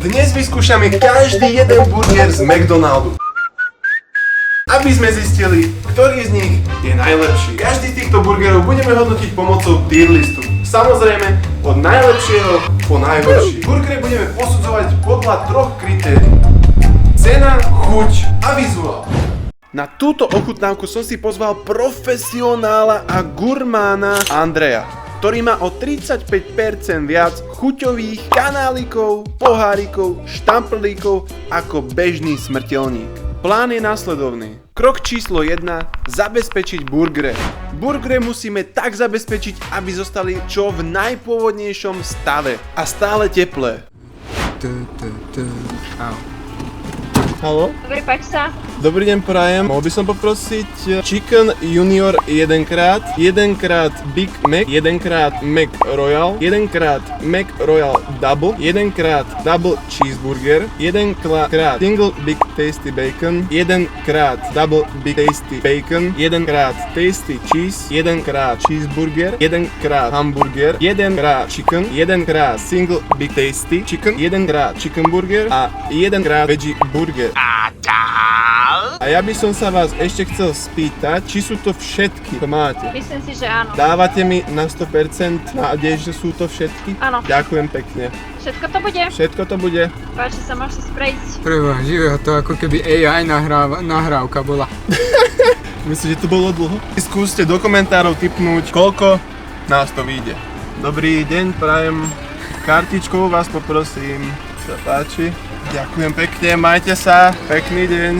Dnes vyskúšame každý jeden burger z McDonaldu, aby sme zistili, ktorý z nich je najlepší. Každý z týchto burgerov budeme hodnotiť pomocou tier listu. Samozrejme, od najlepšieho po najhorší. Burgery budeme posudzovať podľa troch kritérií. Cena, chuť a vizuál. Na túto ochutnávku som si pozval profesionála a gurmána Andreja, ktorý má o 35% viac chuťových kanálikov, pohárikov, štamprlíkov ako bežný smrteľník. Plán je následovný. Krok číslo 1. Zabezpečiť burgere. Burgere musíme tak zabezpečiť, aby zostali čo v najpôvodnejšom stave a stále teplé. Haló? Dobre, páč sa. Dobrý deň, prajem. Mohol by som poprosiť Chicken Junior 1x, 1x Big Mac, 1x Mac Royal, 1x Mac Royal Double, 1x Double Cheeseburger, 1x Single Big Tasty Bacon, 1x Double Big Tasty Bacon, 1x Tasty Cheese, 1x Cheeseburger, 1x Hamburger, 1x Chicken, 1x Single Big Tasty Chicken, 1x Chicken Burger a 1x Veggie Burger. A ja by som sa vás ešte chcel spýtať, či sú to všetky, to máte? Myslím si, že áno. Dávate mi na 100% nádej, že sú to všetky? Áno. Ďakujem pekne. Všetko to bude? Všetko to bude. Páči sa, môžete si prejsť. Preba, živého, to ako keby AI nahrávka bola. Myslíte, že to bolo dlho? Skúste do komentárov tipnúť, koľko nás to vyjde. Dobrý deň, prajem. Kartičkou vás poprosím. Sa páči. Ďakujem pekne, majte sa. Pekný deň.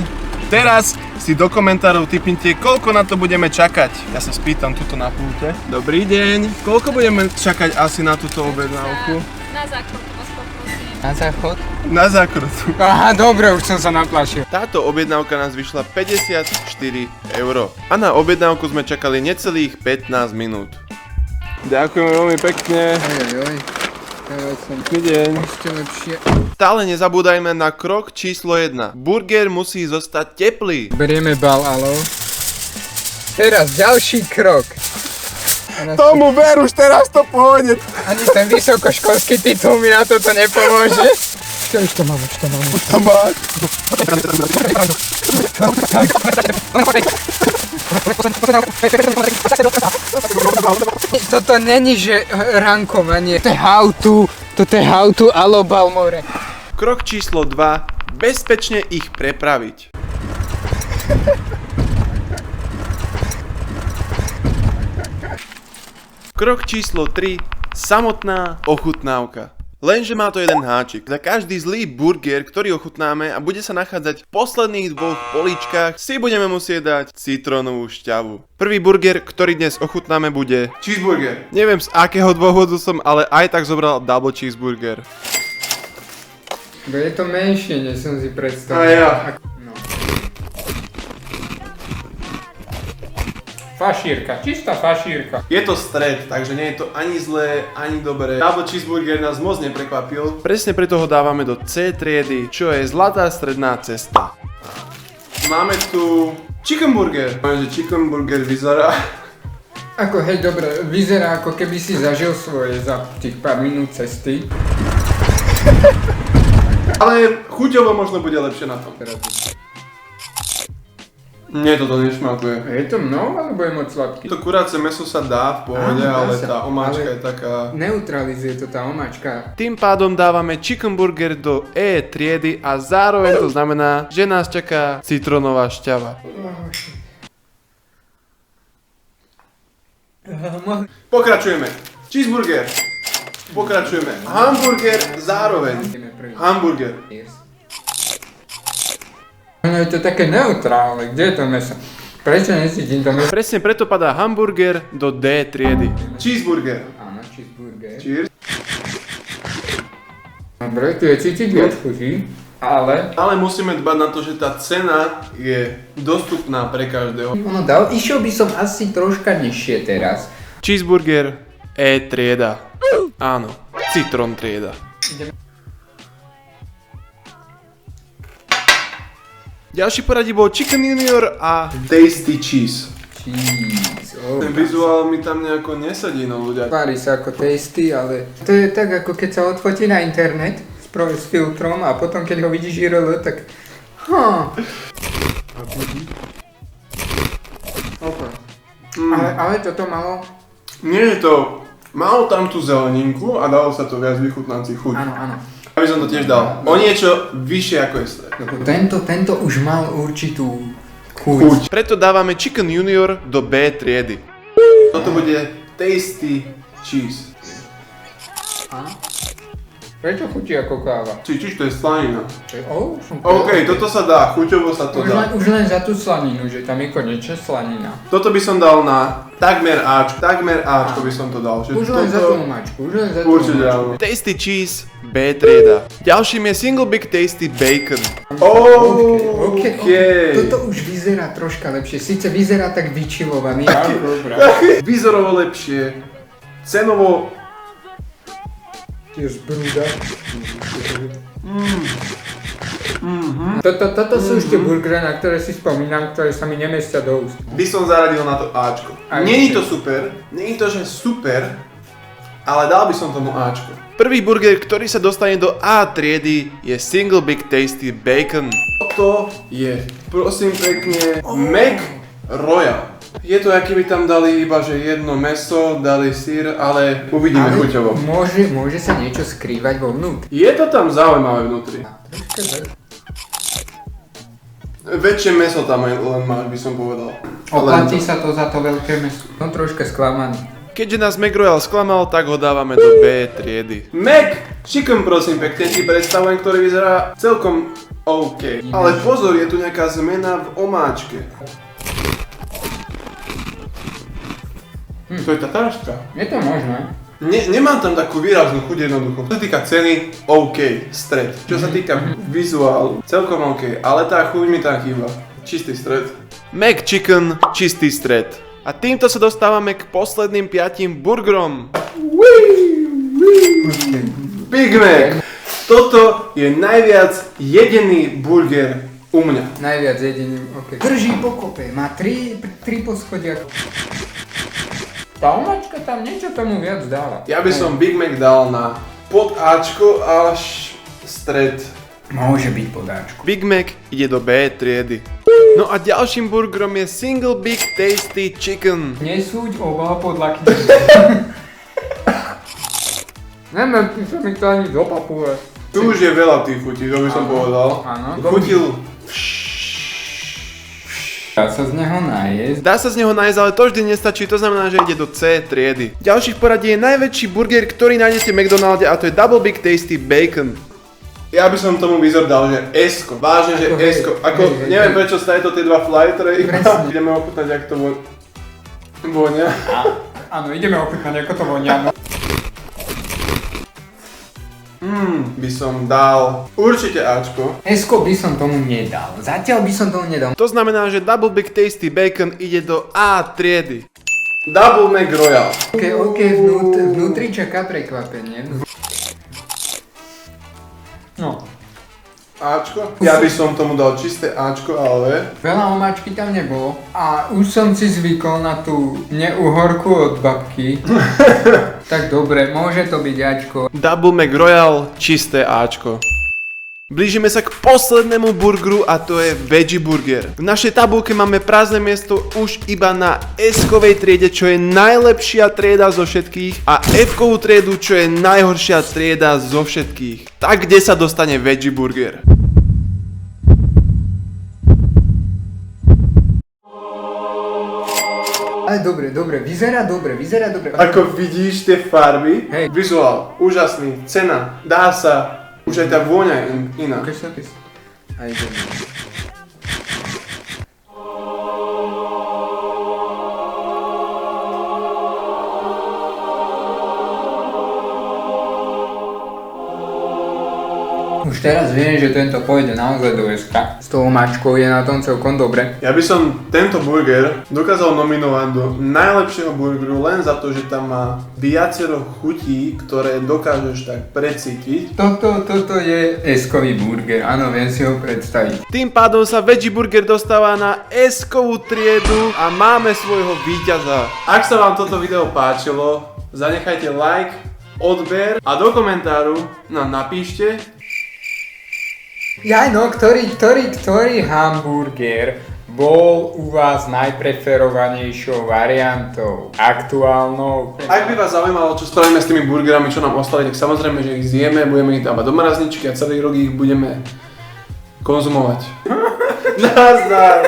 Teraz si do komentárov tipnite, koľko na to budeme čakať. Ja sa spýtam tuto na pulte. Dobrý deň. Koľko budeme čakať asi na túto objednávku? Na záchod vás poprosím. Na záchod? Na zákrut. Aha, dobre, už som sa naplašil. Táto objednávka nás vyšla 54 €. A na objednávku sme čakali necelých 15 minút. Ďakujem veľmi pekne. Ojojoj. Pekný deň. Ešte lepšie. Stále nezabúdajme na krok číslo 1. Burger musí zostať teplý. Berieme bal, alo. Teraz ďalší krok. Tomu ver, už teraz to pôjde. Ani ten vysokoškolský titul mi na toto nepomôže. Už to mám. To má. Toto není, že rankovanie. Toto je how to alo Balmore. Krok číslo 2. Bezpečne ich prepraviť. Krok číslo 3. Samotná ochutnávka. Lenže má to jeden háčik. Za každý zlý burger, ktorý ochutnáme a bude sa nachádzať v posledných dvoch políčkach, si budeme musieť dať citrónovú šťavu. Prvý burger, ktorý dnes ochutnáme, bude cheeseburger. Neviem z akého dôvodu som, ale aj tak zobral double cheeseburger. Je to menšie, než som si predstavil. A ja. No. Fašírka, čistá fašírka. Je to stred, takže nie je to ani zlé, ani dobré. Double cheeseburger nás moc neprekvapil. Presne preto ho dávame do C triedy, čo je zlatá stredná cesta. Máme tu chicken burger. Že chicken burger vyzerá. Ako hej, dobre, vyzerá ako keby si zažil svoje za tých pár minút cesty. Ale chuťovo možno bude lepšie na tom. Nie, toto nešmakuje. Je to mnou, alebo je moc sladký? To kuráce mäso sa dá v pohode, Áno, dá ale sa, tá omáčka ale je taká... Neutralizuje to tá omáčka. Tým pádom dávame chicken burger do E triedy a zároveň to znamená, že nás čaká citrónová šťava. Pokračujeme. Cheeseburger. Pokračujeme. Hamburger zároveň. Hamburger. No je to také neutrálne, kde je to mäso? Prečo necítim to mäso? Presne preto padá hamburger do D triedy. Cheeseburger. Áno, cheeseburger. Cheers. Dobre, tu je cítiť viac chutí, ale... Ale musíme dbať na to, že tá cena je dostupná pre každého. Išiel by som asi troška nižšie teraz. Cheeseburger E trieda. Áno, citrón trieda. Ďalší poradí bol Chicken Junior a Tasty Cheese. Ten vizuál mi tam nejako nesadí, no ľudia. Tvári sa ako tasty, ale to je tak, ako keď sa odfotí na internet s s filtrom a potom keď ho vidíš IRL, tak... Okay. Ale toto malo... Nie je to... Malo tam tú zeleninku a dalo sa to viac vychutnáci chuť. Áno. Aby som to tiež dal. O niečo vyššie ako je stred. Tento už mal určitú chuť. Preto dávame Chicken Junior do B triedy. Toto bude Tasty Cheese. Prečo chutí ako káva? Čiže to je slanina. OK, toto sa dá, chuťovo sa to dá. Už len za tú slaninu, že tam je konečne slanina. Toto by som dal na takmer Ačko by som to dal. Už len za tú omáčku, Určite áno. Tasty Cheese, B trieda. Ďalším je Single Big Tasty Bacon. OK. Toto už vyzerá troška lepšie, síce vyzerá tak vyčilovaný, ale dobré. Výzorovo lepšie, cenovo... Tiež brúda. Toto sú už tie burgery, na ktoré si spomínam, ktoré sa mi nemestia do úst. By som zaradil na to Ačko. Není to super, není to že super, ale dal by som tomu Ačko. Prvý burger, ktorý sa dostane do A triedy, je Single Big Tasty Bacon. Toto je, prosím pekne, Mac Royal. Je to, aký by tam dali iba, že jedno mäso, dali syr, ale uvidíme chuťovo. Môže sa niečo skrývať vo vnútri. Je to tam zaujímavé vnútri. Väčšie mäso tam len máš, by som povedal. Oplatí sa to za to veľké mäso. Som troška sklamaný. Keďže nás Mac Royal sklamal, tak ho dávame do B triedy. Mac Chicken, prosím pekne, ti predstavujem, ktorý vyzerá celkom OK. Ale pozor, je tu nejaká zmena v omáčke. To je tatáška. Je to možné. Nemám tam takú výraznú chuť jednoducho. Čo sa týka ceny, OK, stred. Čo sa týka vizuálu, celkom OK, ale tá chuť mi tam chýba. Čistý stred. Mac Chicken, čistý stred. A týmto sa dostávame k posledným 5 burgerom. Big Mac. Toto je najviac jedený burger u mňa. Najviac jedený, OK. Drží pokope, má 3 poschodia. Tá omáčka tam niečo tomu viac dáva. Ja by som Big Mac dal na pod Ačko až stred. Môže byť pod Ačko. Big Mac ide do B triedy. No a ďalším burgerom je Single Big Tasty Chicken. Nesúď oba podľa knihy. Neviem, čo mi to ani dopapuje. Tu už je veľa tých chutí, to by som povedal. Áno. Chutil. Dá sa z neho nájsť. Dá sa z neho nájsť, ale to vždy nestačí, to znamená, že ide do C triedy. Ďalší v poradí je najväčší burger, ktorý nájdete v McDonalde, a to je Double Big Tasty Bacon. Ja by som tomu výzor dal, že S-ko. Vážne, že S-ko. Neviem prečo stajú to tie dva flytre. Ideme ochutnať, jak to vonia. Áno, ideme ochutnať, ako to vonia. By som dal určite Ačko. S-ko by som tomu nedal. Zatiaľ by som tomu nedal. To znamená, že Double Big Tasty Bacon ide do A triedy. Double Mac Royal. OK, vnútri čaká prekvapenie. No. Ačko? Ja by som tomu dal čisté Ačko, ale... Veľa omáčky tam nebolo a už som si zvykol na tú neuhorku od babky. Tak dobre, môže to byť Ačko. Double Mac Royal, čisté Ačko. Blížime sa k poslednému burgeru a to je Veggie Burger. V našej tabulke máme prázdne miesto už iba na S-kovej triede, čo je najlepšia trieda zo všetkých, a F-kovú triedu, čo je najhoršia trieda zo všetkých. Tak kde sa dostane Veggie Burger? Ale dobre, vyzerá dobre. Ako vidíš tie farby, hej. Vizuál, úžasný, cena, dá sa. Už aj tá vôňa je iná. A ideme. Už teraz viem, že tento pôjde naozaj do SK. S tou omáčkou je na tom celkom dobre. Ja by som tento burger dokázal nominovať do najlepšieho burgeru len za to, že tam má viacero chutí, ktoré dokážeš tak precítiť. Toto je S-kový burger, áno, viem si ho predstaviť. Tým pádom sa Veggie Burger dostáva na S-kovú triedu a máme svojho víťaza. Ak sa vám toto video páčilo, zanechajte like, odber a do komentáru nám napíšte, Jaj no, ktorý hamburger bol u vás najpreferovanejšou variantou, aktuálnou? Ak by vás zaujímalo, čo spravíme s tými burgerami, čo nám ostali, tak samozrejme, že ich zjeme, budeme ich dávať do mrazničky a celý rok ich budeme konzumovať. Nazdar!